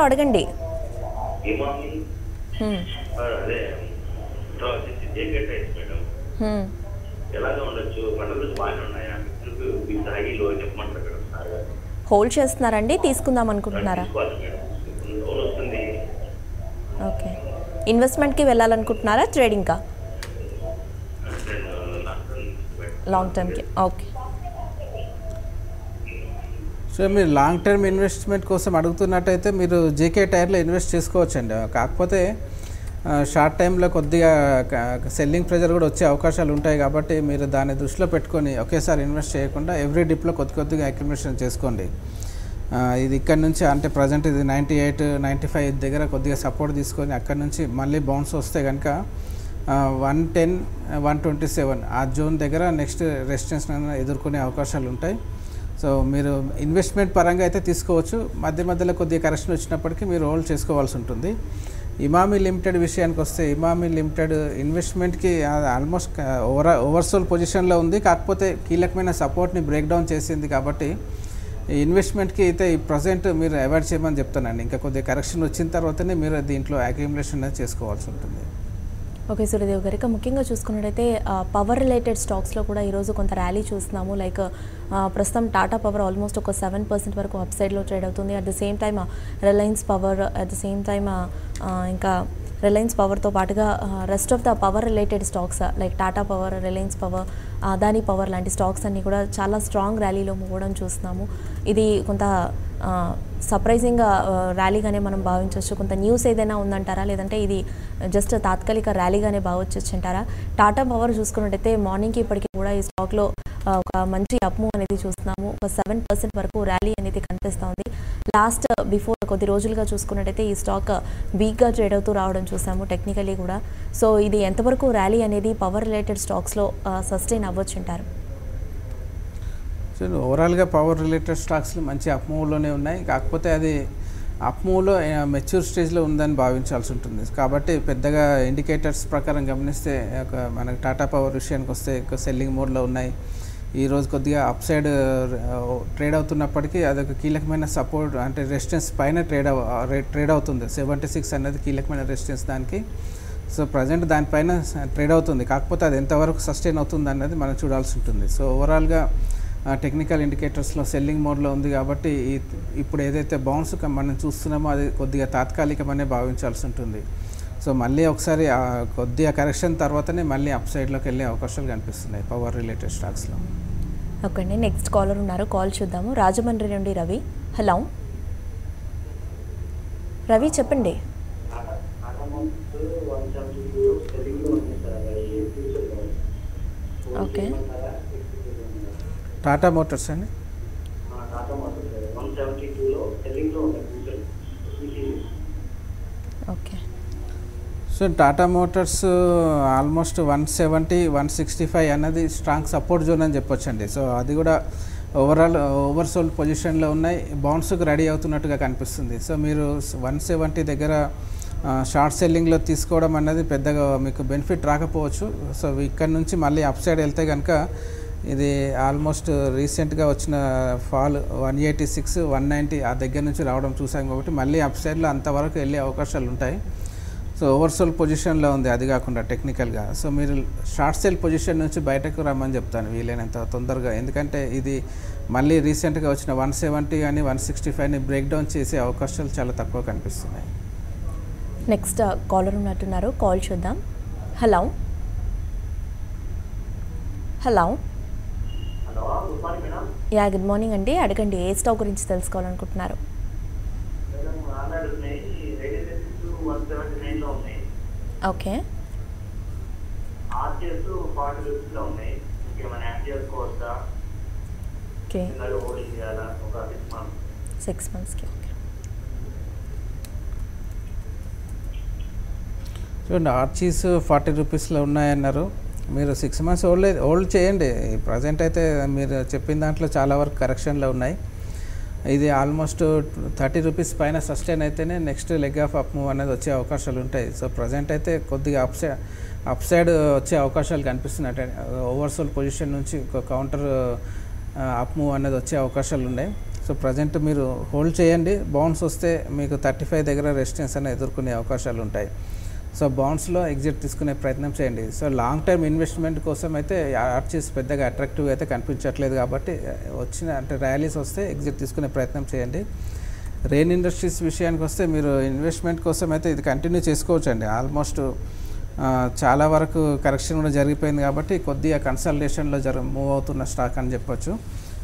అడగండి. హోల్డ్ చేస్తున్నారండి, తీసుకుందాం అనుకుంటున్నారా? ఓకే, ఇన్వెస్ట్మెంట్కి వెళ్ళాలనుకుంటున్నారా, ట్రేడింగ్కా? లాంగ్ టర్మ్కి. ఓకే, సో మీరు లాంగ్ టర్మ్ ఇన్వెస్ట్మెంట్ కోసం అడుగుతున్నట్టయితే మీరు జేకే టైర్లో ఇన్వెస్ట్ చేసుకోవచ్చండి. కాకపోతే షార్ట్ టైంలో కొద్దిగా సెల్లింగ్ ప్రెజర్ కూడా వచ్చే అవకాశాలు ఉంటాయి కాబట్టి మీరు దాన్ని దృష్టిలో పెట్టుకొని ఒకేసారి ఇన్వెస్ట్ చేయకుండా ఎవ్రీ డిప్లో కొద్దిగా అక్యుమిలేషన్ చేసుకోండి. ఇది ఇక్కడ నుంచి అంటే ప్రజెంట్ ఇది 98, 95 దగ్గర కొద్దిగా సపోర్ట్ తీసుకొని అక్కడ నుంచి మళ్ళీ బౌన్స్ వస్తే కనుక 110, 127 ఆ జోన్ దగ్గర నెక్స్ట్ రెసిస్టెన్స్ ఎదుర్కొనే అవకాశాలు ఉంటాయి. సో మీరు ఇన్వెస్ట్మెంట్ పరంగా అయితే తీసుకోవచ్చు, మధ్యలో కొద్దిగా కరెక్షన్ వచ్చినప్పటికీ మీరు హోల్డ్ చేసుకోవాల్సి ఉంటుంది. ఇమామి లిమిటెడ్ విషయానికి వస్తే ఇమామి లిమిటెడ్ ఇన్వెస్ట్మెంట్కి ఆల్మోస్ట్ ఓవర్సోల్ పొజిషన్లో ఉంది. కాకపోతే కీలకమైన సపోర్ట్ని బ్రేక్ డౌన్ చేసింది కాబట్టి ఈ ఇన్వెస్ట్మెంట్కి అయితే ఈ ప్రజెంట్ మీరు అవాయిడ్ చేయమని చెప్తానండి. ఇంకా కొద్దిగా కరెక్షన్ వచ్చిన తర్వాతనే మీరు దీంట్లో అక్యుములేషన్ చేసుకోవాల్సి ఉంటుంది. ఓకే సూర్యదేవ్ గారు, ఇక ముఖ్యంగా చూసుకున్నట్టయితే పవర్ రిలేటెడ్ స్టాక్స్లో కూడా ఈరోజు కొంత ర్యాలీ చూస్తున్నాము. లైక్ ప్రస్తుతం టాటా పవర్ ఆల్మోస్ట్ ఒక 7% వరకు అప్ సైడ్లో ట్రేడ్ అవుతుంది. At the same time Reliance power, at the same time ఇంకా రిలయన్స్ పవర్తో పాటుగా rest of the power related stocks like Tata power, Reliance power, Adani power లాంటి స్టాక్స్ అన్నీ కూడా చాలా స్ట్రాంగ్ ర్యాలీలో మూవడం చూస్తున్నాము. ఇది కొంత సర్ప్రైజింగ్ ర్యాలీగానే మనం భావించవచ్చు. కొంత న్యూస్ ఏదైనా ఉందంటారా, లేదంటే ఇది జస్ట్ తాత్కాలిక ర్యాలీగానే భావించవచ్చు అంటారా? టాటా పవర్ చూసుకున్నట్టయితే మార్నింగ్కి ఇప్పటికీ కూడా ఈ స్టాక్లో ఒక మంచి అప్ మూవ్ అనేది చూస్తున్నాము. ఒక 7% వరకు ర్యాలీ అనేది కనిపిస్తుంది. లాస్ట్ బిఫోర్ కొద్ది రోజులుగా చూసుకున్నట్టయితే ఈ స్టాక్ వీక్గా ట్రేడ్ అవుతూ రావడం చూసాము టెక్నికలీ కూడా. సో ఇది ఎంతవరకు ర్యాలీ అనేది పవర్ రిలేటెడ్ స్టాక్స్లో సస్టైన్ అవ్వచ్చు అంటారు? సో ఓవరాల్గా పవర్ రిలేటెడ్ స్టాక్స్లు మంచి అప్ మూవ్లోనే ఉన్నాయి. కాకపోతే అది అప్ మూవ్లో మెచ్యూర్ స్టేజ్లో ఉందని భావించాల్సి ఉంటుంది. కాబట్టి పెద్దగా ఇండికేటర్స్ ప్రకారం గమనిస్తే మనకి టాటా పవర్ విషయానికి వస్తే సెల్లింగ్ మోడ్లో ఉన్నాయి. ఈరోజు కొద్దిగా అప్ సైడ్ ట్రేడ్ అవుతున్నప్పటికీ అదొక కీలకమైన సపోర్ట్ అంటే రెసిస్టెన్స్ పైన ట్రేడ్ అవుతుంది. 76 అనేది కీలకమైన రెసిస్టెన్స్ దానికి. సో ప్రజెంట్ దానిపైన ట్రేడ్ అవుతుంది. కాకపోతే అది ఎంతవరకు సస్టైన్ అవుతుంది అన్నది మనం చూడాల్సి ఉంటుంది. సో ఓవరాల్గా టెక్నికల్ ఇండికేటర్స్లో సెల్లింగ్ మోడ్లో ఉంది కాబట్టి ఇప్పుడు ఏదైతే బౌన్స్ మనం చూస్తున్నామో అది కొద్దిగా తాత్కాలికమనే భావించాల్సి ఉంటుంది. సో మళ్ళీ ఒకసారి కొద్దిగా కరెక్షన్ తర్వాతనే మళ్ళీ అప్ సైడ్లోకి వెళ్ళే అవకాశాలు కనిపిస్తున్నాయి పవర్ రిలేటెడ్ స్టాక్స్లో. ఓకే అండి, నెక్స్ట్ కాలర్ ఉన్నారు, కాల్ చూద్దాము. రాజమండ్రి నుండి రవి. హలో రవి, చెప్పండి. ఓకే, టాటా మోటార్స్ అండి. Okay, so Tata Motors almost 170, 165 అన్నది స్ట్రాంగ్ సపోర్ట్ జోన్ అని చెప్పొచ్చండి. సో అది కూడా ఓవర్సోల్ పొజిషన్లో ఉన్నాయి, బౌన్స్కి రెడీ అవుతున్నట్టుగా కనిపిస్తుంది. సో మీరు 170 దగ్గర షార్ట్ సెల్లింగ్లో తీసుకోవడం అన్నది పెద్దగా మీకు బెనిఫిట్ రాకపోవచ్చు. సో ఇక్కడ నుంచి మళ్ళీ అప్ సైడ్ వెళ్తే కనుక ఇది ఆల్మోస్ట్ రీసెంట్గా వచ్చిన ఫాల్ 186, 190 ఆ దగ్గర నుంచి రావడం చూసాం కాబట్టి మళ్ళీ అప్ సైడ్లో అంతవరకు వెళ్ళే అవకాశాలు ఉంటాయి. సో ఓవర్సోల్ పొజిషన్లో ఉంది అది కాకుండా టెక్నికల్గా. సో మీరు షార్ట్ సెల్ పొజిషన్ నుంచి బయటకు రమ్మని చెప్తాను వీలైనంత తొందరగా. ఎందుకంటే ఇది మళ్ళీ రీసెంట్గా వచ్చిన 170 కానీ 165ని బ్రేక్ డౌన్ చేసే అవకాశాలు చాలా తక్కువ కనిపిస్తున్నాయి. నెక్స్ట్ కాలర్ ఉన్నట్టున్నారు, కాల్ చూద్దాం. Hello hello yeah, good morning అండి. అడగండి, ఏ స్టాక్ గురించి తెలుసుకోవాలనుకుంటున్నారు? ఓకే, ఇంకేమైనా యాడ్ చేసుకోవచ్చా? ఓకే, చిన్నగా హోల్డింగ్ చేయాలా ఒక 6 months? 6 monthsకి. ఓకే, చూడండి ఆర్చీస్ 40 రూపీస్లో ఉన్నాయన్నారు. మీరు 6 months హోల్డ్ చేయండి. ప్రజెంట్ అయితే మీరు చెప్పిన దాంట్లో చాలా వరకు కరెక్షన్లో ఉన్నాయి. ఇది ఆల్మోస్ట్ 30 రూపీస్ పైన సస్టైన్ అయితేనే next leg of up move అనేది వచ్చే అవకాశాలు ఉంటాయి. సో ప్రజెంట్ అయితే కొద్దిగా అప్ సైడ్ వచ్చే అవకాశాలు కనిపిస్తున్నాయి. అంటే ఓవర్సోల్ పొజిషన్ నుంచి ఒక కౌంటర్ అప్ మూవ్ అనేది వచ్చే అవకాశాలు ఉన్నాయి. సో ప్రజెంట్ మీరు హోల్డ్ చేయండి. బౌన్స్ వస్తే మీకు 35 దగ్గర రెసిస్టెన్స్ అనేది ఎదుర్కొనే అవకాశాలు ఉంటాయి. సో బౌన్స్లో ఎగ్జిట్ తీసుకునే ప్రయత్నం చేయండి. సో లాంగ్ టర్మ్ ఇన్వెస్ట్మెంట్ కోసం అయితే ఆర్చీస్ పెద్దగా అట్రాక్టివ్ అయితే కనిపించట్లేదు కాబట్టి అంటే ర్యాలీస్ వస్తే ఎగ్జిట్ తీసుకునే ప్రయత్నం చేయండి. రెయిన్ ఇండస్ట్రీస్ విషయానికి వస్తే మీరు ఇన్వెస్ట్మెంట్ కోసం అయితే ఇది కంటిన్యూ చేసుకోవచ్చండి. ఆల్మోస్ట్ చాలా వరకు కరెక్షన్ కూడా జరిగిపోయింది కాబట్టి కొద్దిగా కన్సల్టేషన్లో మూవ్ అవుతున్న స్టాక్ అని చెప్పొచ్చు.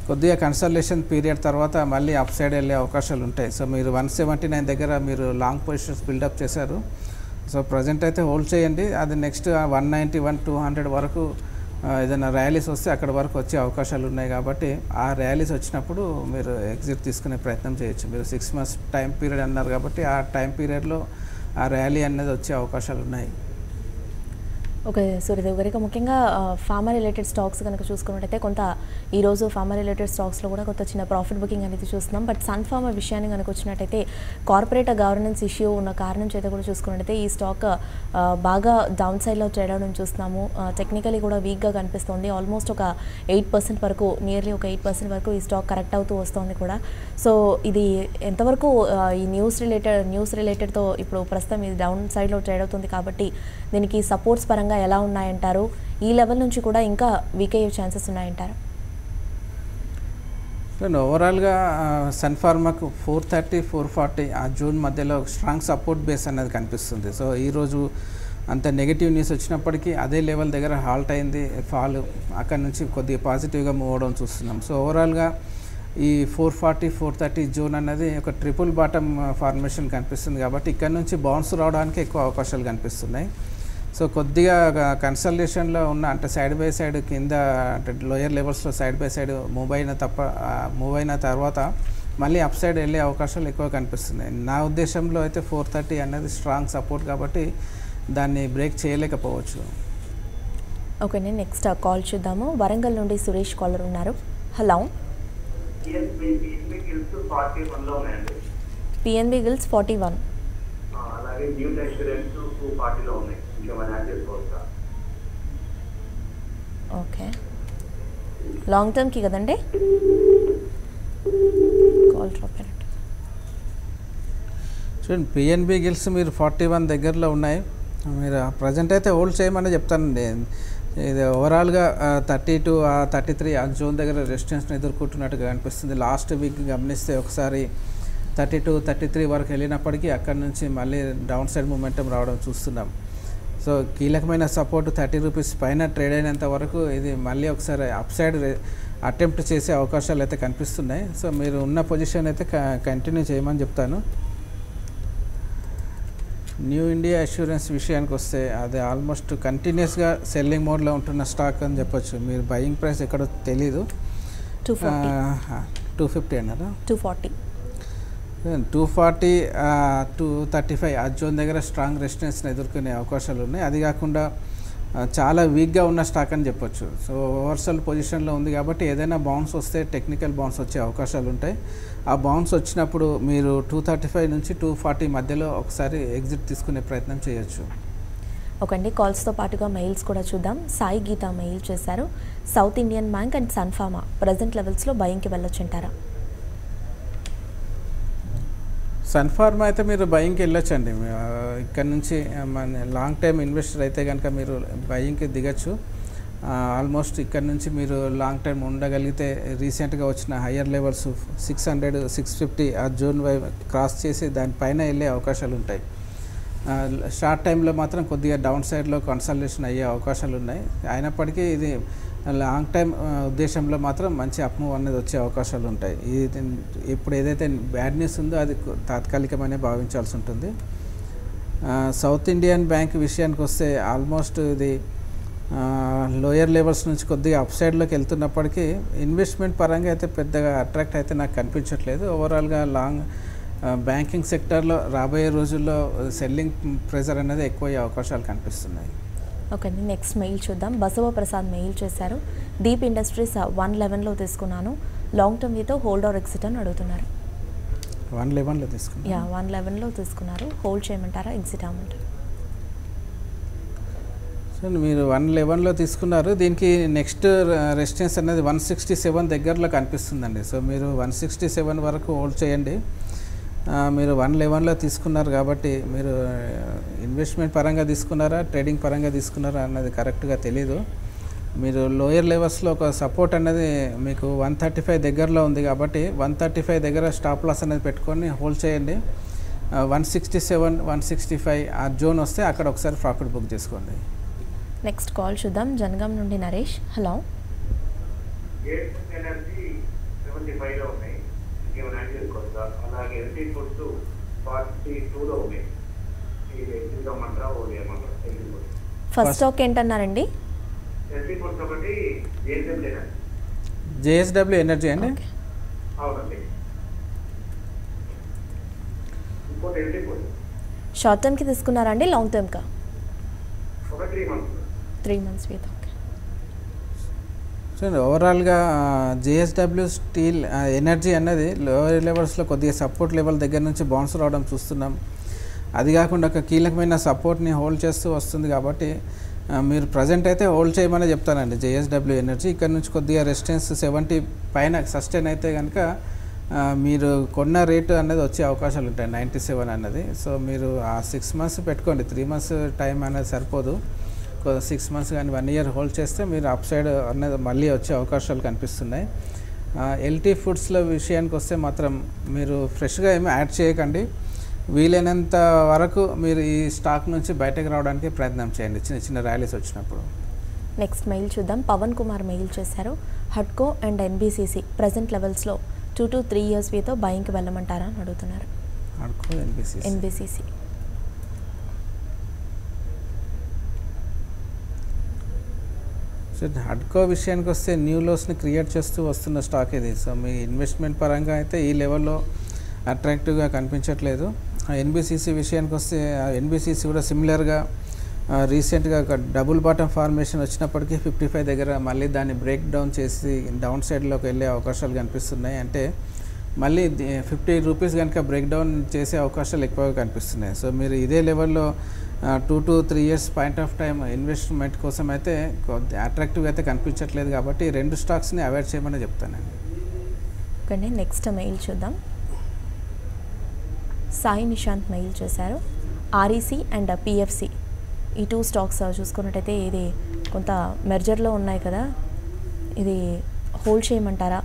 కొద్దిగా కన్సల్టేషన్ పీరియడ్ తర్వాత మళ్ళీ అప్ సైడ్ వెళ్ళే అవకాశాలు ఉంటాయి. సో మీరు 179 దగ్గర మీరు లాంగ్ పొజిషన్స్ బిల్డప్ చేశారు. సో ప్రజెంట్ అయితే హోల్డ్ చేయండి. అది నెక్స్ట్ 191, 200 వరకు ఏదైనా ర్యాలీస్ వస్తే అక్కడ వరకు వచ్చే అవకాశాలు ఉన్నాయి కాబట్టి ఆ ర్యాలీస్ వచ్చినప్పుడు మీరు ఎగ్జిట్ తీసుకునే ప్రయత్నం చేయొచ్చు. మీరు 6 months టైం పీరియడ్ అన్నారు కాబట్టి ఆ టైం పీరియడ్లో ఆ ర్యాలీ అనేది వచ్చే అవకాశాలు ఉన్నాయి. ఓకే సూర్యదేవ్ గారు, ఇక ముఖ్యంగా ఫార్మా రిలేటెడ్ స్టాక్స్ కనుక చూసుకున్నట్టయితే కొంత ఈరోజు ఫార్మా రిలేటెడ్ స్టాక్స్లో కూడా కొంత చిన్న ప్రాఫిట్ బుకింగ్ అనేది చూస్తున్నాం. బట్ సన్ ఫార్మా విషయాన్ని కనుక వచ్చినట్టయితే కార్పొరేట్ గవర్నెన్స్ ఇష్యూ ఉన్న కారణం చేత కూడా చూసుకున్నట్టయితే ఈ స్టాక్ బాగా డౌన్ సైడ్లో ట్రేడ్ అవడం చూస్తున్నాము. టెక్నికలీ కూడా వీక్గా కనిపిస్తుంది. ఆల్మోస్ట్ ఒక 8% వరకు, నియర్లీ ఒక 8% వరకు ఈ స్టాక్ కరెక్ట్ అవుతూ వస్తుంది కూడా. సో ఇది ఎంతవరకు ఈ న్యూస్ రిలేటెడ్తో ఇప్పుడు ప్రస్తుతం ఇది డౌన్ సైడ్లో ట్రేడ్ అవుతుంది కాబట్టి దీనికి సపోర్ట్స్ పరంగా ఎలా ఉన్నాయంటారు? ఈ లెవెల్ నుంచి కూడా ఇంకా వీక్ అయ్యే ఛాన్సెస్ ఉన్నాయంటారు? ఓవరాల్గా సన్ ఫార్మాకు 430, 440 ఆ జూన్ మధ్యలో స్ట్రాంగ్ సపోర్ట్ బేస్ అనేది కనిపిస్తుంది. సో ఈరోజు అంత నెగిటివ్ న్యూస్ వచ్చినప్పటికీ అదే లెవెల్ దగ్గర హాల్ట్ అయింది. ఫాల్ అక్కడ నుంచి కొద్దిగా పాజిటివ్గా మూవ్ అవడం చూస్తున్నాం. సో ఓవరాల్గా ఈ 440, 430 జోన్ అనేది ఒక ట్రిపుల్ బాటమ్ ఫార్మేషన్ కనిపిస్తుంది కాబట్టి ఇక్కడ నుంచి బౌన్స్ రావడానికి ఎక్కువ అవకాశాలు కనిపిస్తున్నాయి. సో కొద్దిగా కన్సల్టేషన్లో ఉన్న అంటే సైడ్ బై సైడ్ కింద అంటే లోయర్ లెవెల్స్లో సైడ్ బై సైడ్ మూవ్ అయిన తర్వాత మళ్ళీ అప్ సైడ్ వెళ్ళే అవకాశాలు ఎక్కువ కనిపిస్తున్నాయి. నా ఉద్దేశంలో అయితే 430 అనేది స్ట్రాంగ్ సపోర్ట్ కాబట్టి దాన్ని బ్రేక్ చేయలేకపోవచ్చు. ఓకే, నేను నెక్స్ట్ కాల్ చూద్దాము. వరంగల్ నుండి సురేష్ కాలర్ ఉన్నారు. హలో. పిఎన్బి గిల్స్ 41, అలాగే న్యూ ఇన్సూరెన్స్ 240లో ఉన్నాయి. ఓకే, లాంగ్ టర్మ్కి కదండి కాల్ డ్రాప్ అయినట్టు. చూడండి పిఎన్బి గిల్స్ మీరు 41 దగ్గరలో ఉన్నాయి. మీరు ప్రజెంట్ అయితే హోల్డ్ చేయమని చెప్తానండి. ఇది ఓవరాల్గా 32, 33 ఆ జోన్ దగ్గర రెసిస్టెన్స్ని ఎదుర్కొంటున్నట్టుగా కనిపిస్తుంది. లాస్ట్ వీక్ గమనిస్తే ఒకసారి 32, 33 వరకు వెళ్ళినప్పటికీ అక్కడి నుంచి మళ్ళీ డౌన్ సైడ్ మూమెంటం రావడం చూస్తున్నాం. సో కీలకమైన సపోర్ట్ 30 రూపీస్ పైన ట్రేడ్ అయినంత వరకు ఇది మళ్ళీ ఒకసారి అప్ సైడ్ అటెంప్ట్ చేసే అవకాశాలు అయితే కనిపిస్తున్నాయి. సో మీరు ఉన్న పొజిషన్ అయితే కంటిన్యూ చేయమని చెప్తాను. న్యూ ఇండియా అష్యూరెన్స్ విషయానికి వస్తే అది ఆల్మోస్ట్ కంటిన్యూస్గా సెల్లింగ్ మోడ్లో ఉంటున్న స్టాక్ అని చెప్పొచ్చు. మీరు బయింగ్ ప్రైస్ ఎక్కడో తెలీదు. 250 అన్నారా? 240, 235 ఆ జోన్ దగ్గర స్ట్రాంగ్ రెసిస్టెన్స్ని ఎదుర్కొనే అవకాశాలు ఉన్నాయి. అది కాకుండా చాలా వీక్గా ఉన్న స్టాక్ అని చెప్పొచ్చు. సో ఓవర్సల్ పొజిషన్లో ఉంది కాబట్టి ఏదైనా బౌన్స్ వస్తే టెక్నికల్ బౌన్స్ వచ్చే అవకాశాలు ఉంటాయి. ఆ బౌన్స్ వచ్చినప్పుడు మీరు 235 నుంచి 240 మధ్యలో ఒకసారి ఎగ్జిట్ తీసుకునే ప్రయత్నం చేయొచ్చు. ఓకండి, కాల్స్తో పాటుగా మెయిల్స్ కూడా చూద్దాం. సాయి గీత మెయిల్ చేశారు. South Indian Bank and Sun Pharma present లెవెల్స్లో బయింగ్కి వెళ్ళొచ్చు అంటారా? సన్ ఫార్మా అయితే మీరు బయింగ్కి వెళ్ళొచ్చండి. ఇక్కడ నుంచి మన లాంగ్ టైమ్ ఇన్వెస్టర్ అయితే కనుక మీరు బయింగ్కి దిగచ్చు. ఆల్మోస్ట్ ఇక్కడ నుంచి మీరు లాంగ్ టైం ఉండగలిగితే రీసెంట్గా వచ్చిన హయ్యర్ లెవెల్స్ 600, 650 ఆ జోన్ క్రాస్ చేసి దానిపైన వెళ్ళే అవకాశాలు ఉంటాయి. షార్ట్ టైంలో మాత్రం కొద్దిగా డౌన్ సైడ్లో కన్సల్టేషన్ అయ్యే అవకాశాలు ఉన్నాయి. అయినప్పటికీ ఇది లాంగ్ టైం ఉద్దేశంలో మాత్రం మంచి అప్ మూవ్ అనేది వచ్చే అవకాశాలు ఉంటాయి. ఇది ఇప్పుడు ఏదైతే బ్యాడ్ న్యూస్ ఉందో అది తాత్కాలికమనే భావించాల్సి ఉంటుంది. సౌత్ ఇండియన్ బ్యాంక్ విషయానికి వస్తే ఆల్మోస్ట్ ఇది లోయర్ లెవెల్స్ నుంచి కొద్దిగా అప్ సైడ్లోకి వెళ్తున్నప్పటికీ ఇన్వెస్ట్మెంట్ పరంగా అయితే పెద్దగా అట్రాక్ట్ అయితే నాకు కనిపించట్లేదు. ఓవరాల్గా లాంగ్ బ్యాంకింగ్ సెక్టర్లో రాబోయే రోజుల్లో సెల్లింగ్ ప్రెజర్ అనేది ఎక్కువయ్యే అవకాశాలు కనిపిస్తున్నాయి. ఓకే అండి, నెక్స్ట్ మెయిల్ చూద్దాం. బసవ ప్రసాద్ మెయిల్ చేశారు. డీప్ ఇండస్ట్రీస్ 111లో తీసుకున్నాను, long term with hold or exit అని అడుగుతున్నారు. 111లో తీసుకున్నాను. 111లో తీసుకున్నారు, హోల్డ్ చేయమంటారా, ఎగ్జిట్ అవ్వమంటారా? సో మీరు 111లో తీసుకున్నారు. దీనికి నెక్స్ట్ రెసిస్టెన్స్ అనేది 167 దగ్గరలో కనిపిస్తుందండి. సో మీరు 167 వరకు హోల్డ్ చేయండి. మీరు 111లో తీసుకున్నారు కాబట్టి మీరు ఇన్వెస్ట్మెంట్ పరంగా తీసుకున్నారా, ట్రేడింగ్ పరంగా తీసుకున్నారా అన్నది కరెక్ట్గా తెలీదు. మీరు లోయర్ లెవెల్స్లో ఒక సపోర్ట్ అనేది మీకు 135 దగ్గరలో ఉంది కాబట్టి 135 దగ్గర స్టాప్ లాస్ అనేది పెట్టుకొని హోల్డ్ చేయండి. 167, 165 ఆ జోన్ వస్తే అక్కడ ఒకసారి ప్రాఫిట్ బుక్ చేసుకోండి. నెక్స్ట్ కాల్ చూద్దాం. జనగాం నుండి నరేష్. హలో. ఎనర్జీ 75లో ఉన్నాయి, ఇంకేమైనా యాడ్ చేసుకోవచ్చా? అలాగే ఎల్టీ ఫుడ్స్ 42లో ఉన్నాయి, ఇది ఎగ్జిట్ అవ్వమంటారా, హోల్డ్ చేయమంటారా? ఫస్ట్ స్టాక్ ఏంటన్నారండి? ఎల్టీ ఫుడ్స్ ఒకటి, జేఎస్డబ్ల్యూ ఎనర్జీ అండి. అవునండి, ఇంకోటి ఎల్టీ ఫుడ్. షార్ట్ టర్మ్కి తీసుకున్నారా అండి, లాంగ్ టర్మ్కా? ఒక 3 months. 3 months with. Okay. So ఓవరాల్గా జేఎస్డబ్ల్యూ స్టీల్ ఎనర్జీ అన్నది లోయర్ లెవెల్స్లో కొద్దిగా సపోర్ట్ లెవెల్ దగ్గర నుంచి బౌన్స్ రావడం చూస్తున్నాం. అది కాకుండా ఒక కీలకమైన సపోర్ట్ని హోల్డ్ చేస్తూ వస్తుంది కాబట్టి మీరు ప్రజెంట్ అయితే హోల్డ్ చేయమని చెప్తానండి జేఎస్డబ్ల్యూ ఎనర్జీ. ఇక్కడ నుంచి కొద్దిగా రెసిస్టెన్స్ 70 పైన సస్టైన్ అయితే కనుక మీరు కొన్న రేటు అనేది వచ్చే అవకాశాలు ఉంటాయి, 97 అన్నది. సో మీరు ఆ 6 months పెట్టుకోండి, 3 months టైం అనేది సరిపోదు. 6 months కానీ 1 year హోల్డ్ చేస్తే మీరు అప్ సైడ్ అనేది మళ్ళీ వచ్చే అవకాశాలు కనిపిస్తున్నాయి. ఎల్టీ ఫుడ్స్లో విషయానికి వస్తే మాత్రం మీరు ఫ్రెష్గా ఏమీ యాడ్ చేయకండి. వీలైనంత వరకు మీరు ఈ స్టాక్ నుంచి బయటకు రావడానికి ప్రయత్నం చేయండి చిన్న చిన్న ర్యాలీస్ వచ్చినప్పుడు. నెక్స్ట్ మెయిల్ చూద్దాం. పవన్ కుమార్ మెయిల్ చేశారు. హడ్కో అండ్ ఎన్బిసిసి ప్రజెంట్ లెవెల్స్లో 2 to 3 years వీతో బయింగ్కి వెళ్ళమంటారా అని అడుగుతున్నారు. హడ్కో, ఎన్బిసిసి. సో హడ్కో విషయానికి వస్తే న్యూ లోస్ని క్రియేట్ చేస్తూ వస్తున్న స్టాక్ ఇది. సో మీ ఇన్వెస్ట్మెంట్ పరంగా అయితే ఈ లెవెల్లో అట్రాక్టివ్గా కనిపించట్లేదు. ఎన్బిసిసి విషయానికి వస్తే ఎన్బిసిసి కూడా సిమిలర్గా రీసెంట్గా ఒక డబుల్ బాటమ్ ఫార్మేషన్ వచ్చినప్పటికీ 55 దగ్గర మళ్ళీ దాన్ని బ్రేక్ డౌన్ చేసి డౌన్ సైడ్లోకి వెళ్ళే అవకాశాలు కనిపిస్తున్నాయి. అంటే మళ్ళీ 50 రూపీస్ కనుక బ్రేక్ డౌన్ చేసే అవకాశాలు ఎక్కువగా కనిపిస్తున్నాయి. సో మీరు ఇదే లెవెల్లో 2 to 3 years point of time investment కోసం అయితే అట్రాక్టివ్గా అయితే కనిపించట్లేదు కాబట్టి 2 స్టాక్స్ని అవాయిడ్ చేయమని చెప్తానండి. ఓకే, నెక్స్ట్ మెయిల్ చూద్దాం. సాయి నిశాంత్ మెయిల్ చేశారు. ఆర్ఈసీ అండ్ పిఎఫ్సి ఈ 2 స్టాక్స్ చూసుకున్నట్టయితే ఇది కొంత మెర్జర్లో ఉన్నాయి కదా, ఇది హోల్డ్ చేయమంటారా?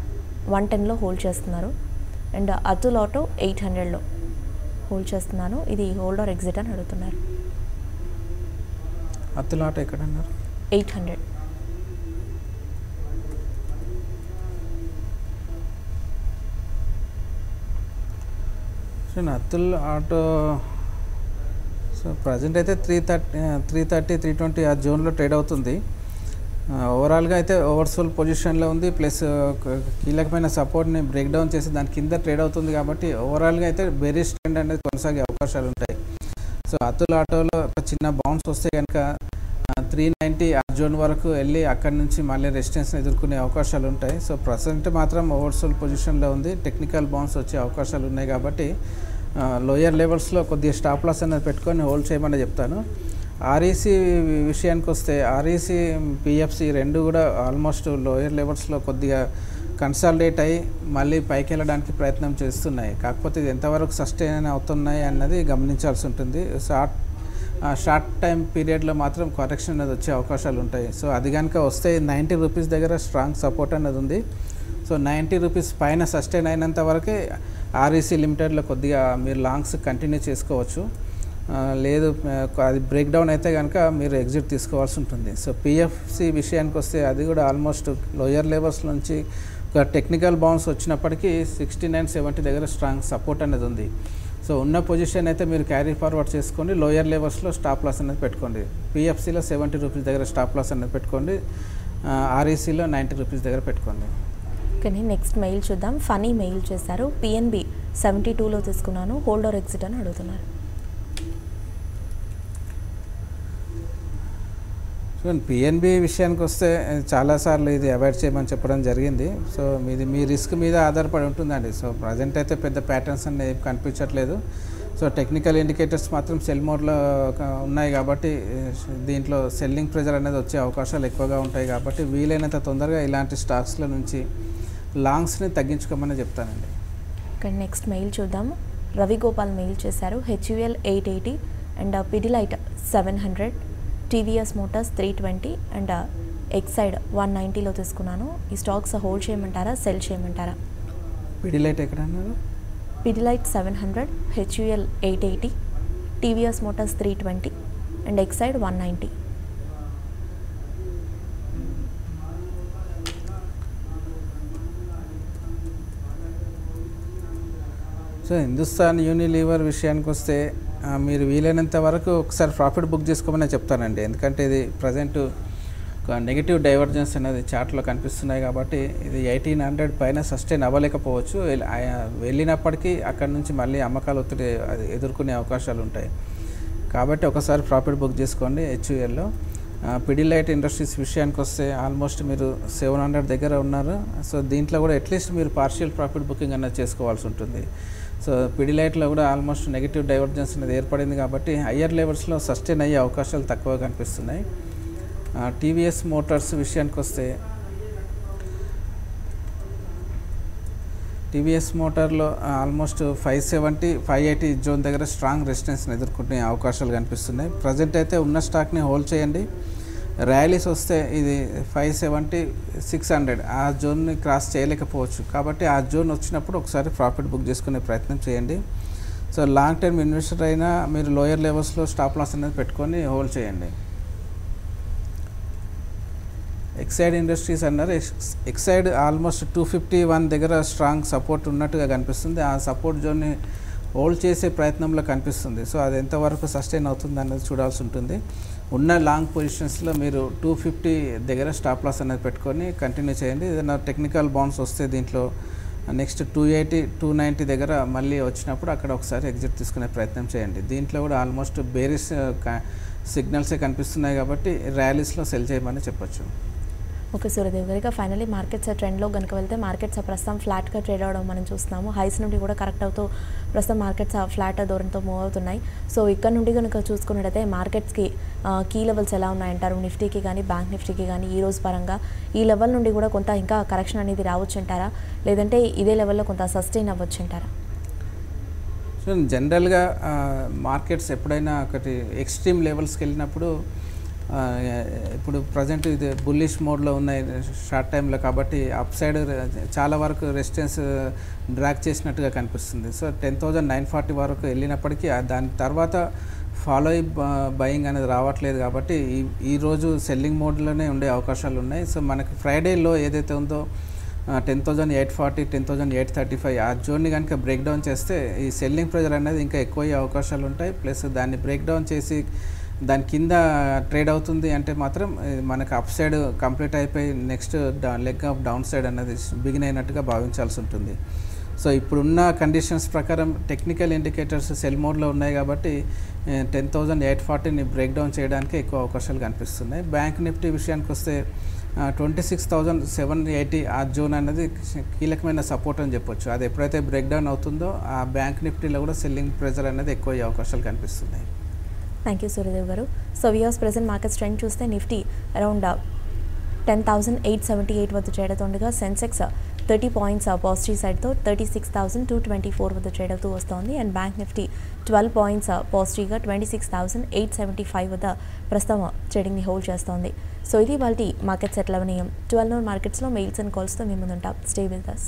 110లో హోల్డ్ చేస్తున్నారు. అండ్ అతుల్ ఆటో 800లో హోల్డ్ చేస్తున్నాను, ఇది హోల్డ్ ఆర్ ఎగ్జిట్ అని అడుగుతున్నారు. అతుల్ ఆటో ఎక్కడ అన్నారు? 800. So Atul auto so present అయితే 330, 320 ఆ జోన్లో ట్రేడ్ అవుతుంది. ఓవరాల్గా అయితే ఓవర్సోల్ పొజిషన్లో ఉంది, ప్లస్ కీలకమైన సపోర్ట్ని బ్రేక్ డౌన్ చేసి దాని కింద ట్రేడ్ అవుతుంది కాబట్టి ఓవరాల్గా అయితే బెరిష్ ట్రెండ్ అనేది కొనసాగే అవకాశాలు ఉంటాయి. సో అతుల్ ఆటోలో ఒక చిన్న బౌన్స్ వస్తే కనుక 390 ఆ జోన్ వరకు వెళ్ళి అక్కడి నుంచి మళ్ళీ రెసిస్టెన్స్ని ఎదుర్కొనే అవకాశాలు ఉంటాయి. సో ప్రజెంట్ మాత్రం ఓవర్సోల్ పొజిషన్లో ఉంది, టెక్నికల్ బౌన్స్ వచ్చే అవకాశాలు ఉన్నాయి కాబట్టి లోయర్ లెవెల్స్లో కొద్దిగా స్టాప్ లాస్ అనేది పెట్టుకొని హోల్డ్ చేయమని చెప్తాను. ఆర్ఈసీ విషయానికి వస్తే ఆర్ఈసీ, పిఎఫ్సి 2 కూడా ఆల్మోస్ట్ లోయర్ లెవెల్స్లో కొద్దిగా కన్సాలిడేట్ అయ్యి మళ్ళీ పైకి వెళ్ళడానికి ప్రయత్నం చేస్తున్నాయి. కాకపోతే ఇది ఎంతవరకు సస్టైన్ అవుతున్నాయి అన్నది గమనించాల్సి ఉంటుంది. షార్ట్ టైం పీరియడ్లో మాత్రం కరెక్షన్ అనేది వచ్చే అవకాశాలు ఉంటాయి. సో అది కనుక వస్తే 90 రూపీస్ దగ్గర స్ట్రాంగ్ సపోర్ట్ అనేది ఉంది. సో 90 రూపీస్ పైన సస్టైన్ అయినంత వరకే ఆర్ఈసీ లిమిటెడ్లో కొద్దిగా మీరు లాంగ్స్ కంటిన్యూ చేసుకోవచ్చు. లేదు అది బ్రేక్ డౌన్ అయితే కనుక మీరు ఎగ్జిట్ తీసుకోవాల్సి ఉంటుంది. సో పిఎఫ్సి విషయానికి వస్తే అది కూడా ఆల్మోస్ట్ లోయర్ లెవెల్స్ నుంచి ఒక టెక్నికల్ బౌన్స్ వచ్చినప్పటికీ 69, 70 దగ్గర స్ట్రాంగ్ సపోర్ట్ అనేది ఉంది. సో ఉన్న పొజిషన్ అయితే మీరు క్యారీ ఫార్వర్డ్ చేసుకోండి, లోయర్ లెవెల్స్లో స్టాప్ లాస్ అనేది పెట్టుకోండి. పిఎఫ్సిలో 70 రూపీస్ దగ్గర స్టాప్ లాస్ అనేది పెట్టుకోండి, ఆర్ఈసీలో 90 రూపీస్ దగ్గర పెట్టుకోండి. కానీ నెక్స్ట్ మెయిల్ చూద్దాం. ఫనీ మెయిల్ చేశారు. పిఎన్బి 72లో తీసుకున్నాను, హోల్డ్ ఆర్ ఎగ్జిట్ అని అడుగుతున్నారు. చూడండి, పిఎన్బి విషయానికి వస్తే చాలాసార్లు ఇది అవాయిడ్ చేయమని చెప్పడం జరిగింది. సో మీ రిస్క్ మీద ఆధారపడి ఉంటుందండి. సో ప్రజెంట్ అయితే పెద్ద ప్యాటర్న్స్ అనేవి కనిపించట్లేదు. సో టెక్నికల్ ఇండికేటర్స్ మాత్రం సెల్ మోడ్లో ఉన్నాయి కాబట్టి దీంట్లో సెల్లింగ్ ప్రెజర్ అనేది వచ్చే అవకాశాలు ఎక్కువగా ఉంటాయి కాబట్టి వీలైనంత తొందరగా ఇలాంటి స్టాక్స్ల నుంచి లాంగ్స్ని తగ్గించుకోమని చెప్తానండి. కానీ నెక్స్ట్ మెయిల్ చూద్దాము. రవి గోపాల్ మెయిల్ చేశారు. HUL 880 and Pidilite 700, TVS Motors 320 and Exide 190లో తీసుకున్నాను. ఈ స్టాక్స్ హోల్డ్ చేయమంటారా, సెల్ చేయమంటారా? పిడిలైట్ ఎక్కడ అన్నారు? Pidilite 700, HUL 880, TVS Motors 320 and Exide 190. So Hindustan Unilever విషయానికి వస్తే మీరు వీలైనంత వరకు ఒకసారి ప్రాఫిట్ బుక్ చేసుకోమని చెప్తానండి. ఎందుకంటే ఇది ప్రజెంట్ ఒక నెగిటివ్ డైవర్జెన్స్ అనేది చార్ట్లో కనిపిస్తున్నాయి కాబట్టి ఇది 1800 పైన సస్టైన్ అవ్వలేకపోవచ్చు. వెళ్ళినప్పటికీ అక్కడ నుంచి మళ్ళీ అమ్మకాలు ఒత్తిడి ఎదుర్కొనే అవకాశాలు ఉంటాయి కాబట్టి ఒకసారి ప్రాఫిట్ బుక్ చేసుకోండి హెచ్యుఎల్లో. పిడిలైట్ ఇండస్ట్రీస్ విషయానికి వస్తే ఆల్మోస్ట్ మీరు 700 దగ్గర ఉన్నారు. సో దీంట్లో కూడా అట్లీస్ట్ మీరు పార్షియల్ ప్రాఫిట్ బుకింగ్ అనేది చేసుకోవాల్సి ఉంటుంది. సో పిడిలైట్లో కూడా ఆల్మోస్ట్ నెగిటివ్ డైవర్జెన్స్ అనేది ఏర్పడింది కాబట్టి హయ్యర్ లెవెల్స్లో సస్టైన్ అయ్యే అవకాశాలు తక్కువ కనిపిస్తున్నాయి. టీవీఎస్ మోటార్స్ విషయానికి వస్తే టీవీఎస్ మోటార్లో ఆల్మోస్ట్ 570, 580 జోన్ దగ్గర స్ట్రాంగ్ రెసిస్టెన్స్ని ఎదుర్కొనే అవకాశాలు కనిపిస్తున్నాయి. ప్రజెంట్ అయితే ఉన్న స్టాక్ని హోల్డ్ చేయండి. ర్యాలీస్ వస్తే ఇది 570, 600 ఆ జోన్ని క్రాస్ చేయలేకపోవచ్చు కాబట్టి ఆ జోన్ వచ్చినప్పుడు ఒకసారి ప్రాఫిట్ బుక్ చేసుకునే ప్రయత్నం చేయండి. సో లాంగ్ టర్మ్ ఇన్వెస్టర్ అయినా మీరు లోయర్ లెవెల్స్లో స్టాప్ లాస్ అనేది పెట్టుకొని హోల్డ్ చేయండి. ఎక్సైడ్ ఇండస్ట్రీస్ అన్నారు. ఎక్సైడ్ ఆల్మోస్ట్ 251 దగ్గర స్ట్రాంగ్ సపోర్ట్ ఉన్నట్టుగా కనిపిస్తుంది. ఆ సపోర్ట్ జోన్ని హోల్డ్ చేసే ప్రయత్నంలో కనిపిస్తుంది. సో అది ఎంతవరకు సస్టైన్ అవుతుంది అనేది చూడాల్సి ఉంటుంది. ఉన్న లాంగ్ పొజిషన్స్లో మీరు 250 దగ్గర స్టాప్ లాస్ అనేది పెట్టుకొని కంటిన్యూ చేయండి. ఏదైనా టెక్నికల్ బౌన్స్ వస్తే దీంట్లో నెక్స్ట్ 280, 290 దగ్గర మళ్ళీ వచ్చినప్పుడు అక్కడ ఒకసారి ఎగ్జిట్ తీసుకునే ప్రయత్నం చేయండి. దీంట్లో కూడా ఆల్మోస్ట్ బేరిష్ సిగ్నల్సే కనిపిస్తున్నాయి కాబట్టి ర్యాలీస్లో సెల్ చేయమని చెప్పొచ్చు. ఓకే సూర్యదేవ్ గారు, ఇక ఫైనలీ మార్కెట్స్ ట్రెండ్లో కనుక వెళ్తే మార్కెట్స్ ప్రస్తుతం ఫ్లాట్గా ట్రేడ్ అవ్వడం మనం చూస్తున్నాము. హైస్ నుండి కూడా కరెక్ట్ అవుతూ ప్రస్తుతం మార్కెట్స్ ఫ్లాట్ ధోరణితో మూవ్ అవుతున్నాయి. సో ఇక్కడ నుండి కనుక చూసుకున్నట్టయితే మార్కెట్స్కి కీ లెవెల్స్ ఎలా ఉన్నాయంటారు? నిఫ్టీకి కానీ బ్యాంక్ నిఫ్టీకి కానీ ఈ రోజు పరంగా ఈ లెవెల్ నుండి కూడా కొంత ఇంకా కరెక్షన్ అనేది రావచ్చు అంటారా, లేదంటే ఇదే లెవెల్లో కొంత సస్టైన్ అవ్వచ్చు అంటారా? సో జనరల్గా మార్కెట్స్ ఎప్పుడైనా ఒకటి ఎక్స్ట్రీమ్ లెవెల్స్కి వెళ్ళినప్పుడు ఇప్పుడు ప్రజెంట్ ఇది బుల్లిష్ మోడ్లో ఉన్నాయి షార్ట్ టైంలో కాబట్టి అప్ సైడ్ చాలా వరకు రెసిస్టెన్స్ డ్రాక్ చేసినట్టుగా కనిపిస్తుంది. సో 10,940 వరకు వెళ్ళినప్పటికీ దాని తర్వాత ఫాలో అయి బయింగ్ అనేది రావట్లేదు కాబట్టి ఈరోజు సెల్లింగ్ మోడ్లోనే ఉండే అవకాశాలు ఉన్నాయి. సో మనకి ఫ్రైడేలో ఏదైతే ఉందో 10,840, 10,835 ఆ జోన్ని కనుక బ్రేక్ డౌన్ చేస్తే ఈ సెల్లింగ్ ప్రెజర్ అనేది ఇంకా ఎక్కువ అయ్యే అవకాశాలు ఉంటాయి. ప్లస్ దాన్ని బ్రేక్ డౌన్ చేసి దాని కింద ట్రేడ్ అవుతుంది అంటే మాత్రం మనకు అప్ సైడ్ కంప్లీట్ అయిపోయి next leg of down side అనేది బిగిన్ అయినట్టుగా భావించాల్సి ఉంటుంది. సో ఇప్పుడున్న కండిషన్స్ ప్రకారం టెక్నికల్ ఇండికేటర్స్ సెల్ మోడ్లో ఉన్నాయి కాబట్టి 10,840ని బ్రేక్ డౌన్ చేయడానికి ఎక్కువ అవకాశాలు కనిపిస్తున్నాయి. బ్యాంక్ నిఫ్టీ విషయానికి వస్తే 26,780 ఆ జోన్ అనేది కీలకమైన సపోర్ట్ అని చెప్పొచ్చు. అది ఎప్పుడైతే బ్రేక్ డౌన్ అవుతుందో ఆ బ్యాంక్ నిఫ్టీలో కూడా సెల్లింగ్ ప్రెజర్ అనేది ఎక్కువ అయ్యే అవకాశాలు కనిపిస్తున్నాయి. థ్యాంక్ యూ సూర్యదేవ్ గారు. So viewers present market trend చూస్తే నిఫ్టీ అరౌండ్ 10,878 వద్ద ట్రేడ్ అవుతుండగా సెన్సెక్స్ 30 పాయింట్స్ పాజిటివ్ సైడ్తో 36,224 వద్ద ట్రేడ్ అవుతూ వస్తోంది. అండ్ బ్యాంక్ నిఫ్టీ 12 పాయింట్స్ పాజిటివ్గా 26,875 వద్ద ప్రస్తుతం ట్రేడింగ్ని హోల్డ్ చేస్తోంది. సో ఇది వాళ్ళ మార్కెట్ సెటిల్ అవనీయం. 12 మార్కెట్స్లో మెయిల్స్ అండ్ కాల్స్తో మేము ముందుంటాం. Stay with us.